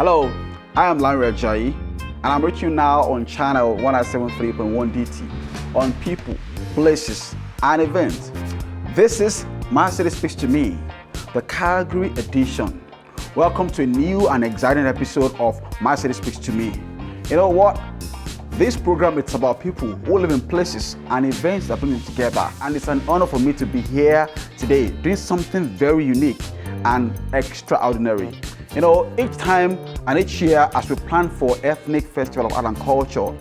Hello, I am Lanre Ajayi, and I'm reaching you now on channel 173.1 DT on people, places, and events. This is My City Speaks to Me, the Calgary edition. Welcome to a new and exciting episode of My City Speaks to Me. You know what? This program is about people who live in places and events that bring them together, and it's an honor for me to be here today doing something very unique and extraordinary. You know, each time and each year as we plan for Ethnic Festival of Art and Culture,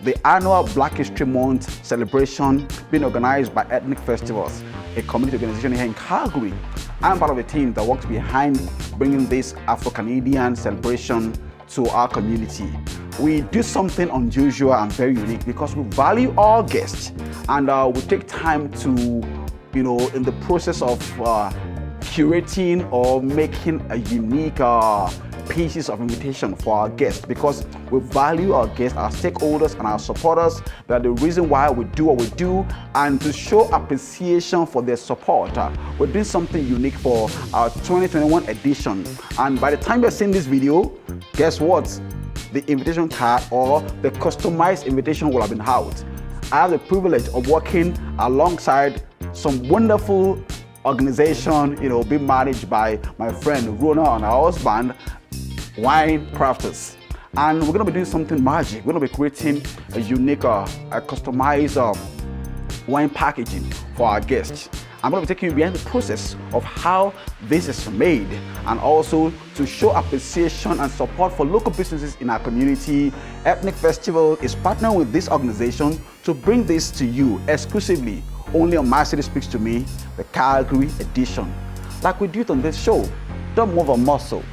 the annual Black History Month celebration being organized by Ethnic Festivals, a community organization here in Calgary. I'm part of a team that works behind bringing this Afro-Canadian celebration to our community. We do something unusual and very unique because we value our guests, and we take time to, in the process of curating or making a unique pieces of invitation for our guests, because we value our guests, our stakeholders, and our supporters. That the reason why we do what we do, and to show appreciation for their support. We're doing something unique for our 2021 edition. And by the time you're seeing this video, guess what? The invitation card or the customized invitation will have been out. I have the privilege of working alongside some wonderful organization, being managed by my friend Rona and her husband, Wine Crafters. And we're gonna be doing something magic. We're gonna be creating a unique, a customized wine packaging for our guests. I'm gonna be taking you behind the process of how this is made, and also to show appreciation and support for local businesses in our community. Ethnic Festival is partnering with this organization to bring this to you exclusively only on My City Speaks to Me, the Calgary edition. Like we do it on this show, don't move a muscle,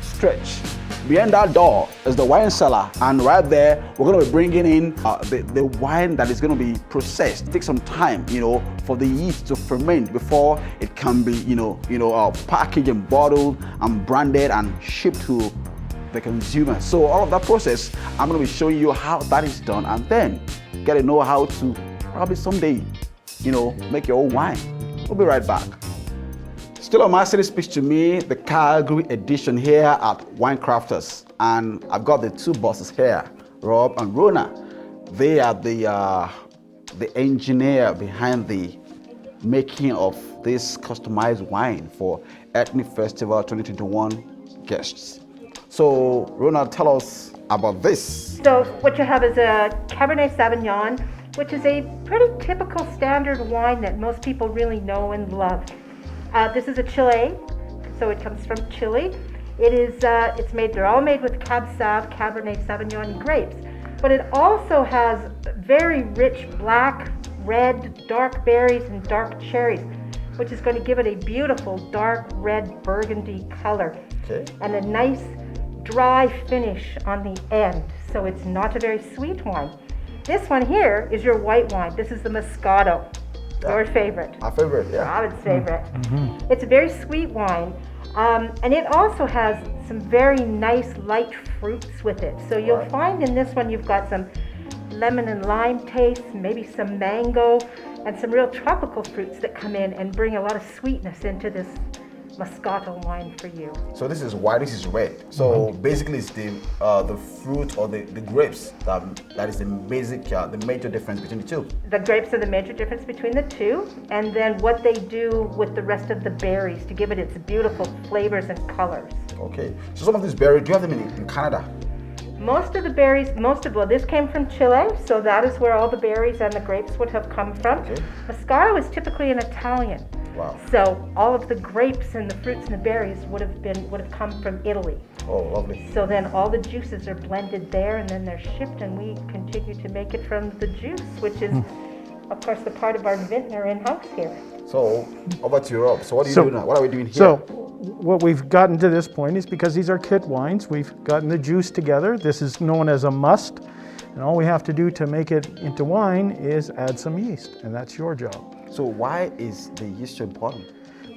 stretch. Behind that door is the wine cellar, and right there we're going to be bringing in the wine that is going to be processed. It takes some time, for the yeast to ferment before it can be, packaged and bottled and branded and shipped to the consumer. So all of that process, I'm going to be showing you how that is done, and then get to know how to probably someday, make your own wine. We'll be right back. Still on My City Speaks to Me, the Calgary edition here at Wine Crafters. And I've got the two bosses here, Rob and Rona. They are the engineer behind the making of this customized wine for Ethnic Festival 2021 guests. So Rona, tell us about this. So what you have is a Cabernet Sauvignon, which is a pretty typical standard wine that most people really know and love. This is a Chile, so it comes from Chile. They're all made with Cab Sauv, Cabernet Sauvignon grapes, but it also has very rich black, red, dark berries and dark cherries, which is going to give it a beautiful dark red burgundy color. Okay. And a nice dry finish on the end, so it's not a very sweet wine. This one here is your white wine. This is the Moscato, your favorite. Our favorite, yeah. Robin's favorite. Mm-hmm. It's a very sweet wine, and it also has some very nice light fruits with it. So you'll find in this one you've got some lemon and lime taste, maybe some mango, and some real tropical fruits that come in and bring a lot of sweetness into this Moscato wine for you. So this is white, this is red. So basically it's the fruit or the grapes that is the major difference between the two. The grapes are the major difference between the two, and then what they do with the rest of the berries to give it its beautiful flavors and colors. Okay, so some of these berries, do you have them in Canada? Most of the berries, this came from Chile, so that is where all the berries and the grapes would have come from. Okay. Moscato is typically an Italian. Wow. So all of the grapes and the fruits and the berries would have come from Italy. Oh, lovely. So then all the juices are blended there, and then they're shipped, and we continue to make it from the juice, which is, of course, the part of our vintner in-house here. So over to Europe. So what are you doing now? What are we doing here? So what we've gotten to this point is because these are kit wines, we've gotten the juice together. This is known as a must, and all we have to do to make it into wine is add some yeast, and that's your job. So why is the yeast so important?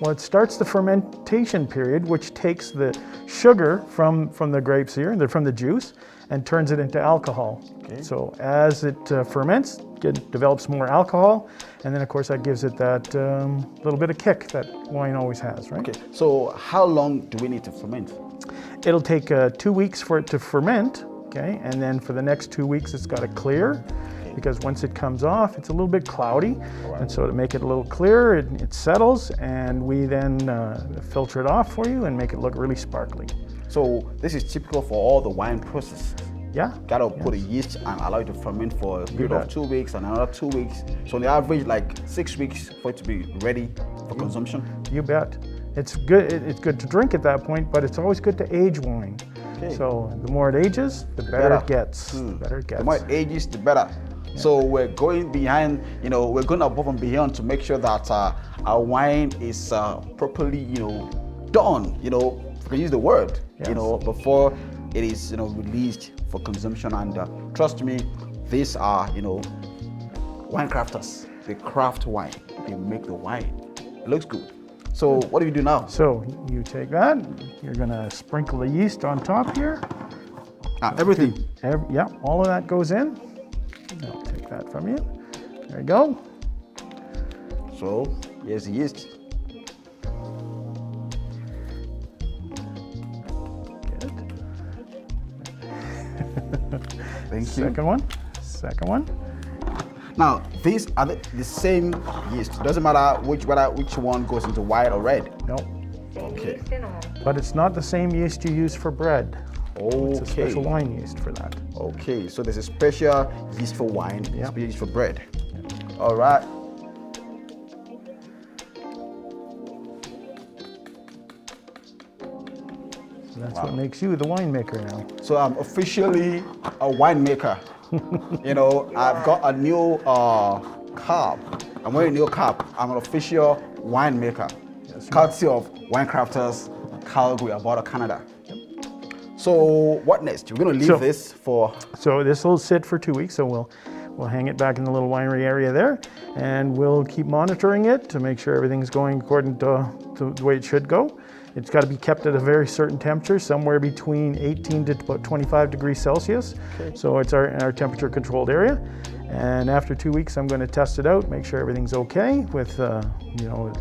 Well, it starts the fermentation period, which takes the sugar from the grapes here, from the juice, and turns it into alcohol. Okay. So as it ferments, it develops more alcohol, and then of course that gives it that little bit of kick that wine always has, right? Okay, so how long do we need to ferment? it'll take 2 weeks for it to ferment, okay? And then for the next 2 weeks, it's got to clear, because once it comes off, it's a little bit cloudy. And so to make it a little clearer, it settles, and we then filter it off for you and make it look really sparkly. So this is typical for all the wine processes. Yeah. Gotta put the yeast and allow it to ferment for a period of bet. 2 weeks and another 2 weeks. So on the average, like 6 weeks for it to be ready for consumption. You bet. It's good. It's good to drink at that point, but it's always good to age wine. Okay. So the more it ages, the better it gets. The better it gets. The more it ages, the better. Yeah. So we're going behind, we're going above and beyond to make sure that our wine is properly, done, we can use the word, Yes. Before it is, released for consumption. And trust me, these are, wine crafters. They craft wine. They make the wine. It looks good. So what do you do now? So you take that, you're gonna sprinkle the yeast on top here. Everything. Yeah, all of that goes in. I'll take that from you. There you go. So here's the yeast. Get it. Thank you. Second one. Second one. Now, these are the same yeast. Doesn't matter which one goes into white or red. No, Same Okay. yeast and all. but it's not the same yeast you use for bread. It's a special Okay. wine yeast for that. Okay, so there's a special yeast for wine, Yeah. special yeast for bread. All right. So that's what makes you the winemaker now. So I'm officially a winemaker. I've got a new cap. I'm wearing a new cap. I'm an official winemaker. Yes, Courtesy of Wine Crafters, Calgary, Alberta, Canada. So what next? We're gonna leave this for. So this will sit for 2 weeks. So we'll hang it back in the little winery area there, and we'll keep monitoring it to make sure everything's going according to the way it should go. It's got to be kept at a very certain temperature, somewhere between 18 to about 25 degrees Celsius. Okay. So it's our temperature controlled area. And after 2 weeks, I'm going to test it out, make sure everything's okay with, the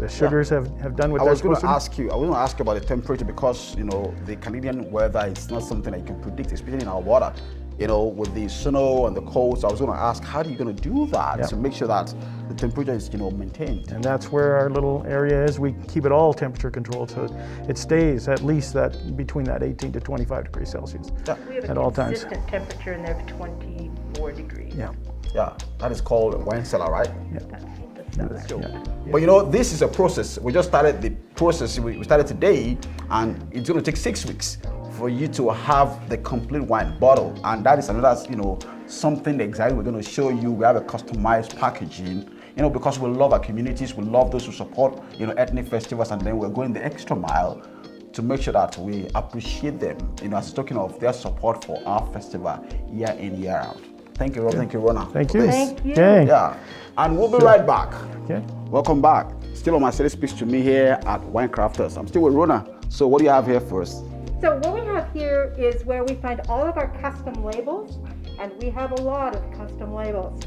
sugars have done what I they're was going supposed to to do. ask you. I was going to ask you about the temperature because the Canadian weather is not something that you can predict, especially in our water. With the snow and the cold. So I was going to ask, how are you going to do that to make sure that the temperature is maintained? And that's where our little area is. We keep it all temperature controlled, so it stays at least that between that 18 to 25 degrees Celsius We have at a all times. consistent temperature in there of 24 degrees. Yeah. Yeah, that is called a wine cellar, right? That's Yeah. But this is a process. We just started the process. We started today, and it's going to take 6 weeks for you to have the complete wine bottle. And that is another, something exactly we're going to show you. We have a customized packaging, because we love our communities. We love those who support, ethnic festivals, and then we're going the extra mile to make sure that we appreciate them, as talking of their support for our festival year in, year out. Thank you, Rob. Thank you, Rona. Thank for you. this. Thank you. Okay. Yeah, and we'll be right back. Okay. Welcome back. Still on My City Speaks to Me here at Wine Crafters. I'm still with Rona. So what do you have here for us? So what we have here is where we find all of our custom labels, and we have a lot of custom labels,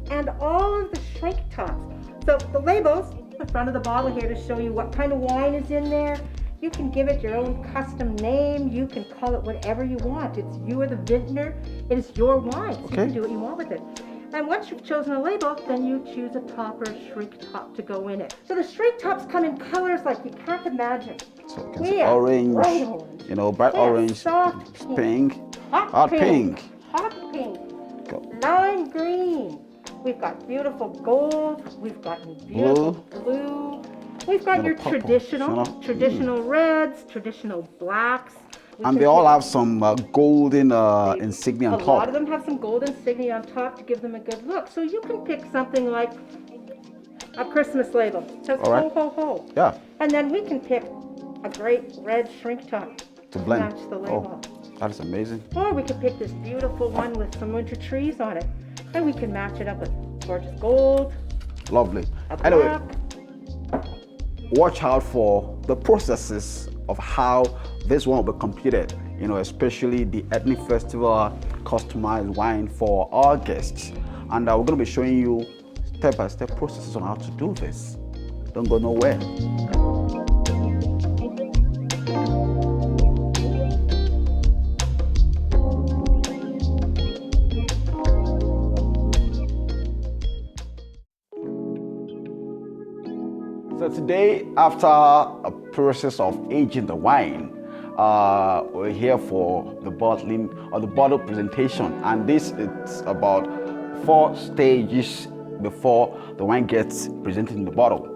and all of the shrink tops. So the labels, the front of the bottle here to show you what kind of wine is in there. You can give it your own custom name. You can call it whatever you want. It's you are the vintner. It is your wine. So you can do what you want with it. And once you've chosen a label, then you choose a top or a shrink top to go in it. So the shrink tops come in colors like you can't imagine. So you can We see have orange, bright orange. bright We have orange, soft pink, hot hot pink, pink. hot pink, Go. lime green. We've got beautiful gold. We've got beautiful blue. We've got your purple. traditional reds, traditional blacks. We And can they all pick- have some golden insignia on A lot of top. them have some gold insignia on top to give them a good look. So you can pick something like a Christmas label. It says All right. ho, ho, ho. Yeah, And then we can pick a great red shrink top to blend. match the label. Oh, that is amazing. Or we could pick this beautiful one with some winter trees on it. And we can match it up with gorgeous gold, Lovely. a Anyway, black. watch out for the processes of how this one will be completed, especially the ethnic festival customized wine for our guests. And we're going to be showing you step-by-step processes on how to do this. Don't go nowhere. So today, after a process of aging the wine, we're here for the bottling or the bottle presentation, and this is about 4 stages before the wine gets presented in the bottle.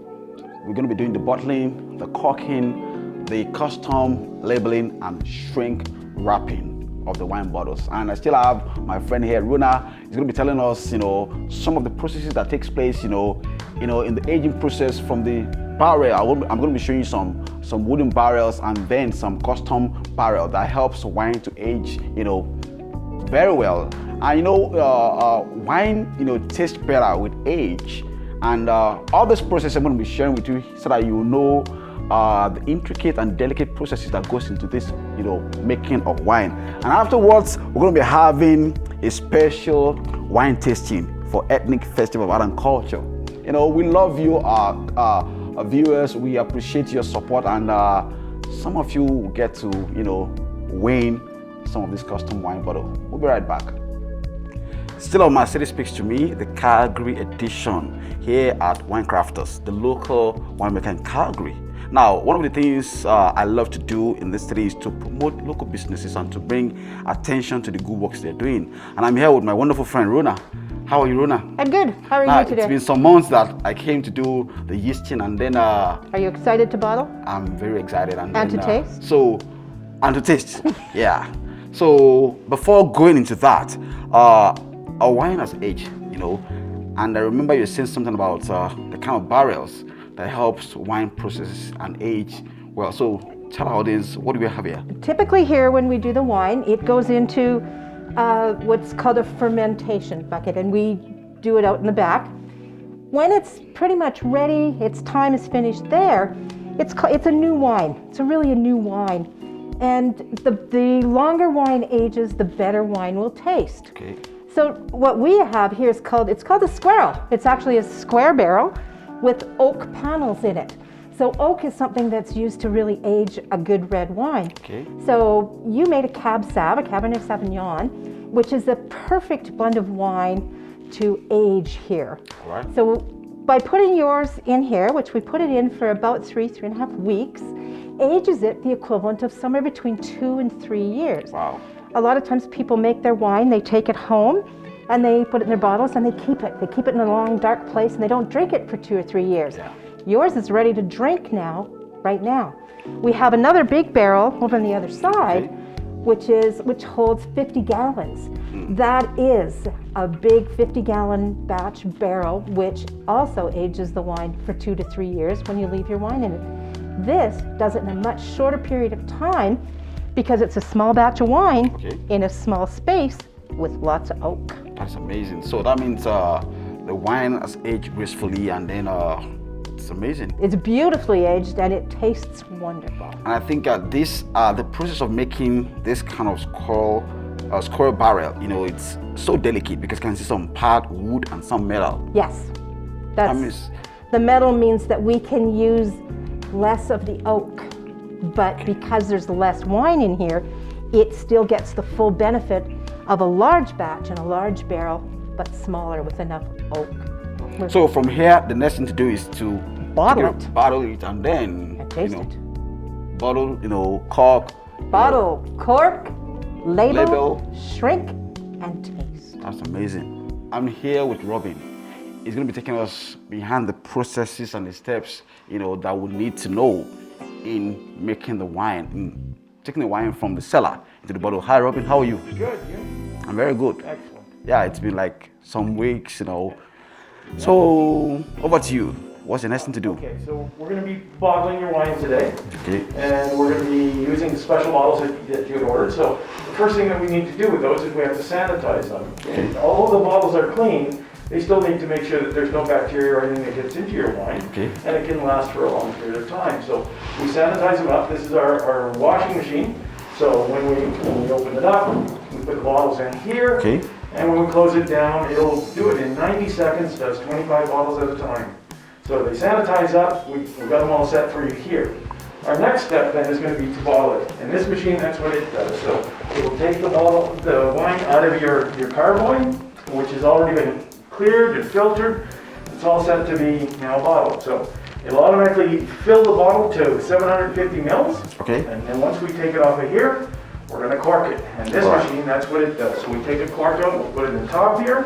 We're going to be doing the bottling, the corking, the custom labeling, and shrink wrapping of the wine bottles. And I still have my friend here, Runa. He's going to be telling us, some of the processes that takes place, in the aging process from the barrel. I'm going to be showing you some wooden barrels and then some custom barrel that helps wine to age, very well. And wine, tastes better with age. And all this process I'm going to be sharing with you so that you know the intricate and delicate processes that goes into this, making of wine. And afterwards, we're going to be having a special wine tasting for Ethnic Festival of Art and Culture. We love you, our viewers. We appreciate your support, and some of you will get to, win some of this custom wine bottle. We'll be right back. Still on My City Speaks to Me, the Calgary edition here at Winecrafters, the local winemaker in Calgary. Now, one of the things I love to do in this city is to promote local businesses and to bring attention to the good works they're doing. And I'm here with my wonderful friend, Runa. How are you, Runa? I'm good. How are you today? It's been some months that I came to do the yeasting, and then... are you excited to bottle? I'm very excited. And to taste? And to taste, yeah. So, before going into that, our wine has aged, and I remember you saying something about the kind of barrels that helps wine process and age well. So tell our audience, what do we have here? Typically here when we do the wine, it goes into what's called a fermentation bucket, and we do it out in the back. When it's pretty much ready, its time is finished there, it's a new wine. It's really a new wine. And the longer wine ages, the better wine will taste. Okay. So what we have here is called a squirrel. It's actually a square barrel with oak panels in it. So oak is something that's used to really age a good red wine. Okay. So you made a Cab Sav, a Cabernet Sauvignon, which is the perfect blend of wine to age here. All right. So by putting yours in here, which we put it in for about 3.5 weeks, ages it the equivalent of somewhere between 2 and 3 years. Wow. A lot of times people make their wine, they take it home, and they put it in their bottles and they keep it. They keep it in a long, dark place, and they don't drink it for 2 or 3 years. Yeah. Yours is ready to drink now, right now. We have another big barrel over on the other side, okay, which holds 50 gallons. That is a big 50-gallon batch barrel, which also ages the wine for 2 to 3 years when you leave your wine in it. This does it in a much shorter period of time because it's a small batch of wine, okay, in a small space with lots of oak. That's amazing. So that means the wine has aged gracefully, and then it's amazing. It's beautifully aged and it tastes wonderful. And I think the process of making this kind of squirrel barrel, it's so delicate because you can see some part wood and some metal. Yes, the metal means that we can use less of the oak, but because there's less wine in here, it still gets the full benefit of a large batch and a large barrel, but smaller with enough oak. So from here, the next thing to do is to bottle it, and then taste it. Bottle, cork. Bottle, cork, label, shrink, and taste. That's amazing. I'm here with Robin. He's going to be taking us behind the processes and the steps, that we need to know in making the wine, in taking the wine from the cellar into the bottle. Hi, Robin. How are you? Good, you? I'm very good. Excellent. Yeah, it's been like some weeks, So, over to you. What's the next thing to do? Okay, so we're going to be bottling your wine today. Okay. And we're going to be using the special bottles that you had ordered. So the first thing that we need to do with those is we have to sanitize them. And although the bottles are clean, they still need to make sure that there's no bacteria or anything that gets into your wine. Okay. And it can last for a long period of time. So we sanitize them up. This is our washing machine. So when we open it up, we put the bottles in here. Okay. And when we close it down, it'll do it in 90 seconds, does 25 bottles at a time. So they sanitize up, we've got them all set for you here. Our next step then is going to be to bottle it. And this machine, that's what it does. So it will take the wine out of your carboy, which has already been cleared and filtered. It's all set to be now bottled. So It'll automatically fill the bottle to 750 mils. Okay. And then once we take it off of here, we're gonna cork it. And this machine, that's what it does. So we take a cork out, we'll put it in the top here.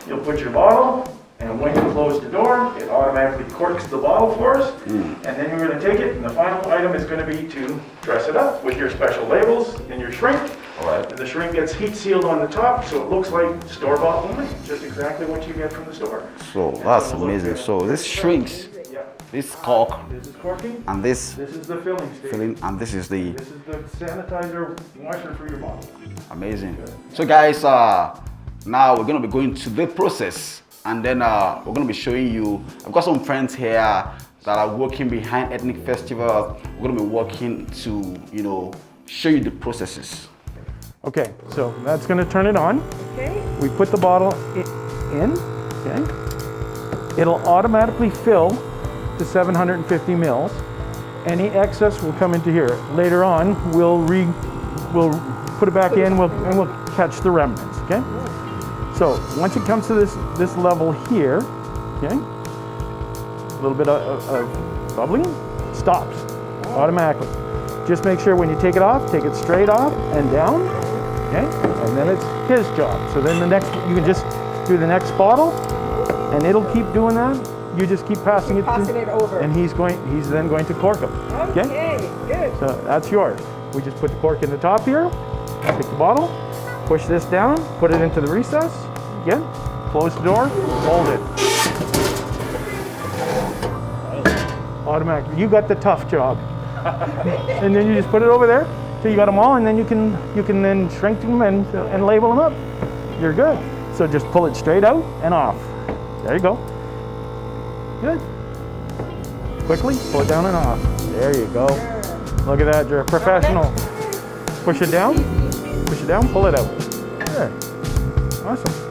You'll put your bottle, and when you close the door, it automatically corks the bottle for us. And then you're gonna take it, and the final item is gonna be to dress it up with your special labels and your shrink. All right. And the shrink gets heat sealed on the top, so it looks like store-bought only, just exactly what you get from the store. So that's amazing. So this shrinks, Yeah. this cork, This is corking. and this This is the filling station. filling, and this is the This is the sanitizer washer for your bottle. amazing. So guys, now we're gonna be going to the process, and then we're gonna be showing you. I've got some friends here that are working behind ethnic festivals. We're gonna be working to, you know, show you the processes. Okay, so that's gonna turn it on. Okay. We put the bottle in, okay? It'll automatically fill to 750 mils. Any excess will come into here. Later on, we'll put it back in, and we'll catch the remnants, okay? So once it comes to this level here, okay? A little bit of bubbling, stops automatically. Just make sure when you take it off, take it straight off and down, okay? And then it's his job. So then you can just do the next bottle, and it'll keep doing that. You just keep passing it. Passing it over. And he's then going to cork them. Okay, good. So that's yours. We just put the cork in the top here, take the bottle, push this down, put it into the recess, again, close the door, hold it. Automatically. You got the tough job. And then you just put it over there till you got them all, and then you can then shrink them and label them up. You're good. So just pull it straight out and off. There you go. Good. Quickly pull it down and off. There you go. Look at that, you're a professional. Push it down, pull it out. Good. Awesome.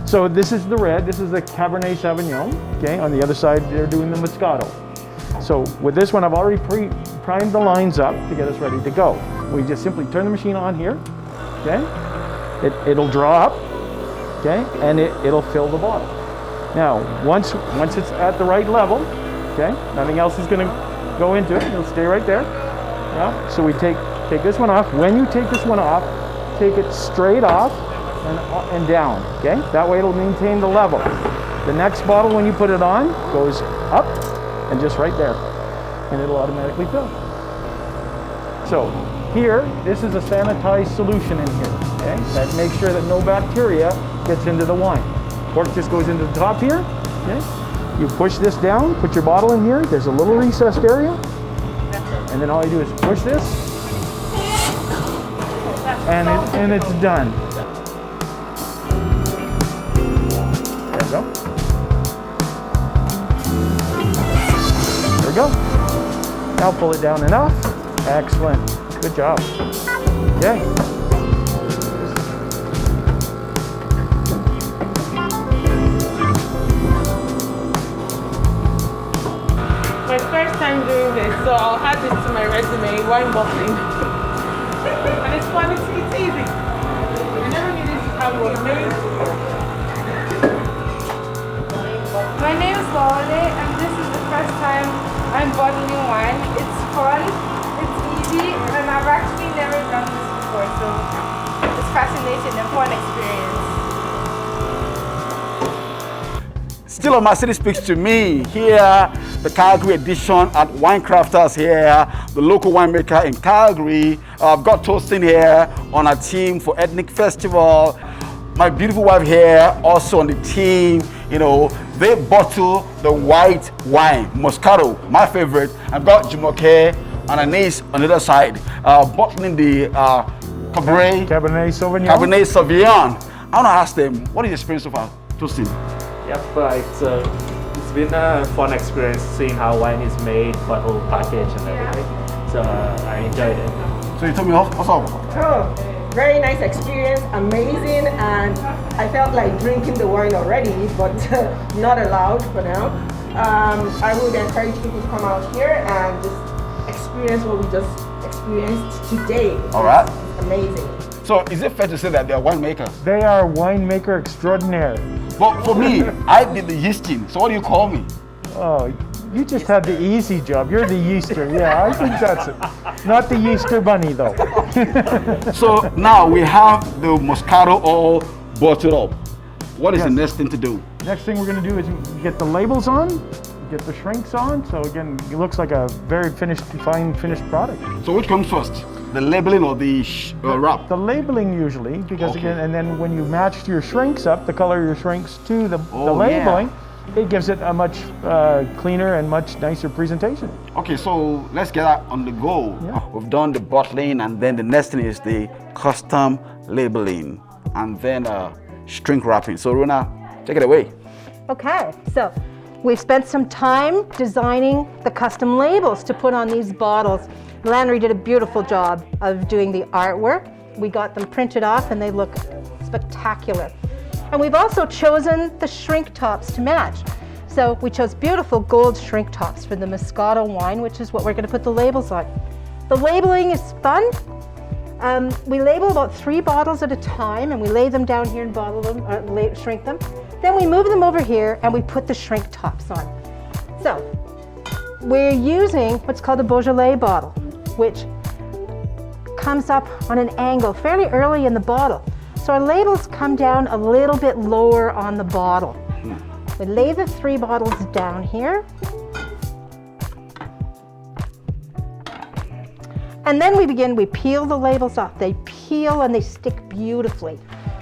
So this is the red, this is the Cabernet Sauvignon, okay? On the other side, they're doing the Moscato. So with this one, I've already primed the lines up to get us ready to go. We just simply turn the machine on here, okay? It'll draw up, okay? And it'll fill the bottle. Now, once it's at the right level, okay? Nothing else is gonna go into it, it'll stay right there. Yeah? So we take this one off. When you take this one off, take it straight off and down, okay? That way it'll maintain the level. The next bottle, when you put it on, goes up and just right there, and it'll automatically fill. So here, this is a sanitized solution in here, okay? That makes sure that no bacteria gets into the wine. Cork just goes into the top here, okay? You push this down, put your bottle in here, there's a little recessed area, and then all you do is push this, and it's done. There we go. There we go. Now pull it down enough. Excellent. Good job. Okay. My first time doing this, so I'll add this to my resume, wine bottling. And it's fun, it's easy. I never knew this is how it was made. My name is Lanre, and this is the first time I'm bottling wine. It's fun, it's easy, and I've actually never done this before, so it's fascinating and fun experience. Still on My City Speaks to Me. Here, the Calgary edition at Wine Crafters here, the local winemaker in Calgary. I've got Toasting here on our team for Ethnic Festival. My beautiful wife here also on the team. You know, they bottle the white wine, Moscato, my favorite. I've got Jumoke and Anise on the other side, bottling the Cabernet Sauvignon. I want to ask them, what is your experience so far, Toasting? Yep, it's been a fun experience seeing how wine is made, bottle, package, and everything. So I enjoyed it. So you told me what's up? Oh, very nice experience, amazing, and I felt like drinking the wine already, but not allowed for now. I would encourage people to come out here and just experience what we just experienced today. All right. It's amazing. So is it fair to say that they are winemakers? They are winemaker extraordinaire. But for me, I did the yeasting. So what do you call me? Oh, you just had the easy job. You're the yeaster. Yeah, I think that's it. Not the yeaster bunny, though. So now we have the Moscato all bottled up. What is the next thing to do? Next thing we're going to do is get the labels on, get the shrinks on. So again, it looks like a very fine finished product. So which comes first? The labeling or the wrap? The labeling usually, because again, and then when you match your shrinks up, the color of your shrinks to the labeling, it gives it a much cleaner and much nicer presentation. Okay, so let's get that on the go. Yeah. We've done the bottling, and then the next thing is the custom labeling, and then shrink wrapping. So Runa, take it away. Okay, so we've spent some time designing the custom labels to put on these bottles. Lanre did a beautiful job of doing the artwork. We got them printed off and they look spectacular. And we've also chosen the shrink tops to match. So we chose beautiful gold shrink tops for the Moscato wine, which is what we're going to put the labels on. The labeling is fun. We label about 3 bottles at a time, and we lay them down here and bottle them, shrink them. Then we move them over here and we put the shrink tops on. So we're using what's called a Beaujolais bottle, which comes up on an angle fairly early in the bottle. So our labels come down a little bit lower on the bottle. We lay the 3 bottles down here. And then we peel the labels off. They peel and they stick beautifully.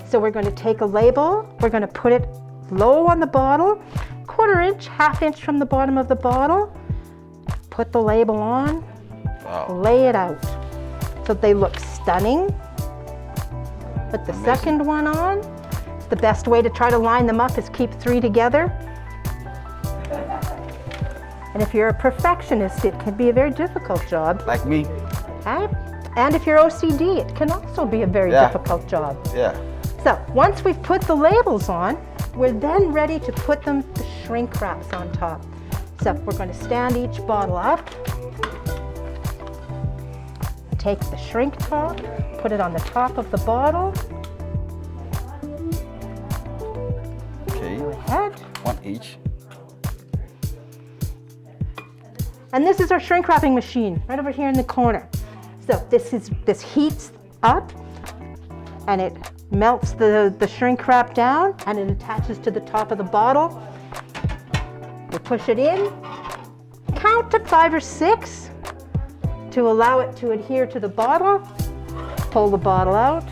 So we're going to take a label, we're going to put it low on the bottle, 1/4 inch, 1/2 inch from the bottom of the bottle, put the label on, lay it out. So they look stunning. Put the second one on. The best way to try to line them up is keep 3 together. And if you're a perfectionist, it can be a very difficult job. Like me? Okay? And if you're OCD, it can also be a very difficult job. Yeah. So once we've put the labels on, we're then ready to put the shrink wraps on top. So we're going to stand each bottle up, take the shrink top, put it on the top of the bottle. Okay. Go ahead. 1 each. And this is our shrink wrapping machine right over here in the corner. So this heats up and it melts the shrink wrap down and it attaches to the top of the bottle. We push it in, count to 5 or 6 to allow it to adhere to the bottle. Pull the bottle out,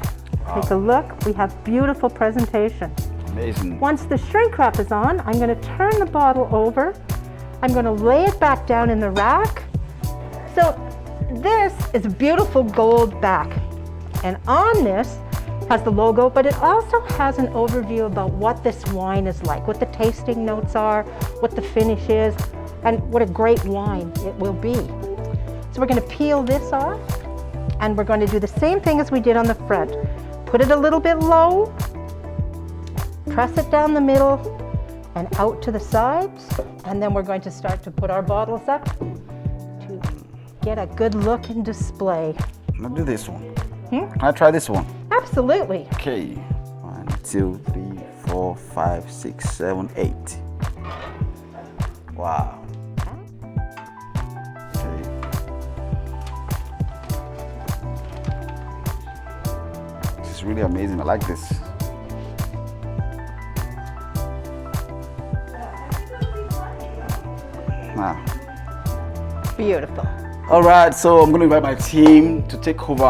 take a look. We have beautiful presentation. Amazing. Once the shrink wrap is on, I'm going to turn the bottle over. I'm going to lay it back down in the rack. So this is a beautiful gold back. And on this has the logo, but it also has an overview about what this wine is like, what the tasting notes are, what the finish is, and what a great wine it will be. So we're going to peel this off, and we're going to do the same thing as we did on the front. Put it a little bit low, press it down the middle, and out to the sides, and then we're going to start to put our bottles up to get a good look and display. I'll do this one. Can I try this one? Absolutely. Okay. 1, 2, 3, 4, 5, 6, 7, 8. Wow. Okay. This is really amazing. I like this. Beautiful. All right, so I'm going to invite my team to take over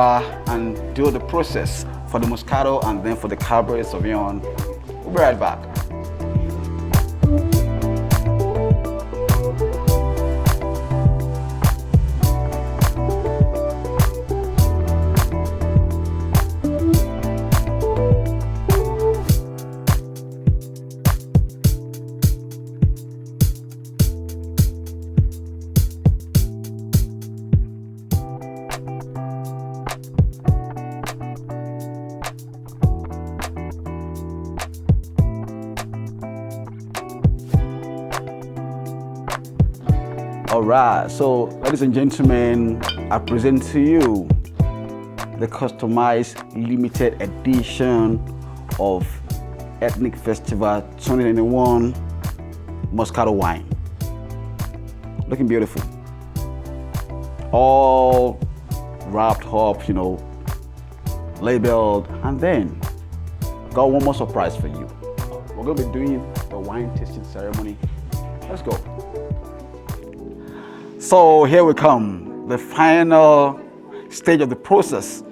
and do the process for the Moscato and then for the Cabernet Sauvignon. We'll be right back. All right, so ladies and gentlemen, I present to you the customized limited edition of Ethnic Festival 2021 Moscato wine. Looking beautiful. All wrapped up, you know, labeled, and then got one more surprise for you. We're gonna be doing the wine tasting ceremony. Let's go. So here we come, the final stage of the process.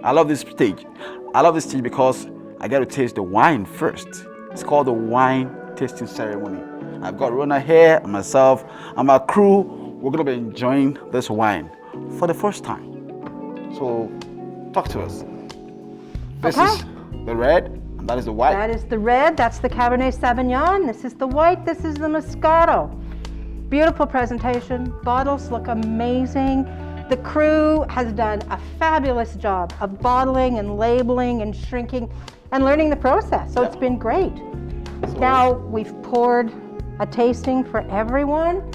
I love this stage. I love this stage because I get to taste the wine first. It's called the wine tasting ceremony. I've got Rona here, and myself, and my crew. We're gonna be enjoying this wine for the first time. So talk to us. This is the red, and that is the white. That is the red, that's the Cabernet Sauvignon. This is the white, this is the Moscato. Beautiful presentation, bottles look amazing. The crew has done a fabulous job of bottling and labeling and shrinking and learning the process, so it's been great. Now we've poured a tasting for everyone.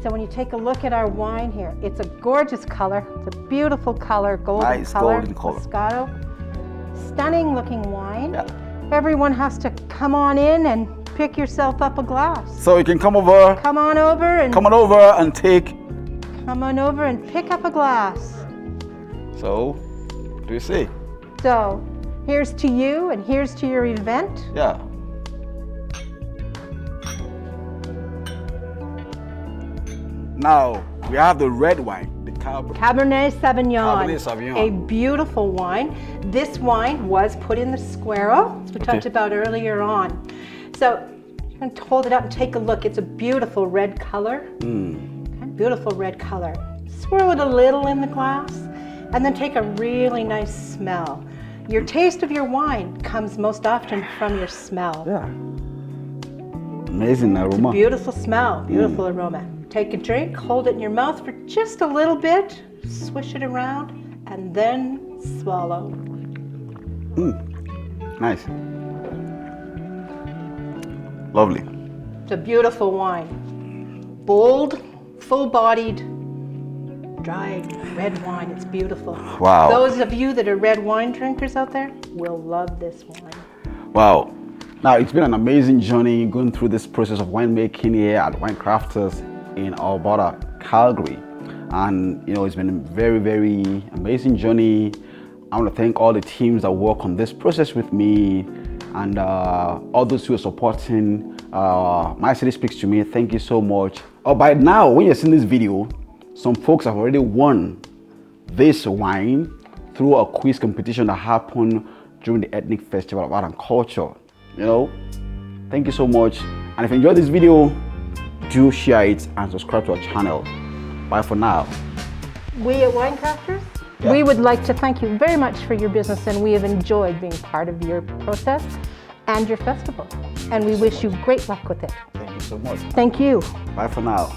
So when you take a look at our wine here, it's a gorgeous color, it's a beautiful color, golden color, Moscato. Stunning looking wine. Everyone has to come on in and pick yourself up a glass. So you can come over. Come on over and take. Come on over and pick up a glass. So, what do you see? So, here's to you and here's to your event. Yeah. Now, we have the red wine, the Cabernet Sauvignon. Cabernet Sauvignon. A beautiful wine. This wine was put in the Squero, as we talked about earlier on. So, I'm going to hold it up and take a look. It's a beautiful red color. Beautiful red color. Swirl it a little in the glass and then take a really nice smell. Your taste of your wine comes most often from your smell. Yeah. Amazing aroma. Beautiful smell, beautiful aroma. Take a drink, hold it in your mouth for just a little bit, swish it around, and then swallow. Nice. Lovely. It's a beautiful wine. Bold, full-bodied, dry red wine. It's beautiful. Wow. Those of you that are red wine drinkers out there will love this wine. Wow. Now, it's been an amazing journey going through this process of winemaking here at Wine Crafters in Alberta, Calgary. And, you know, it's been a very, very amazing journey. I want to thank all the teams that work on this process with me and all those who are supporting My City Speaks to Me. Thank you so much. Oh, by now, when you're seeing this video, some folks have already won this wine through a quiz competition that happened during the Ethnic Festival of Art and Culture. You know, thank you so much. And if you enjoyed this video, do share it and subscribe to our channel. Bye for now. We at Wine Crafters, we would like to thank you very much for your business, and we have enjoyed being part of your process and your festival. And we wish you great luck with it. Thank you so much. Thank you. Bye for now.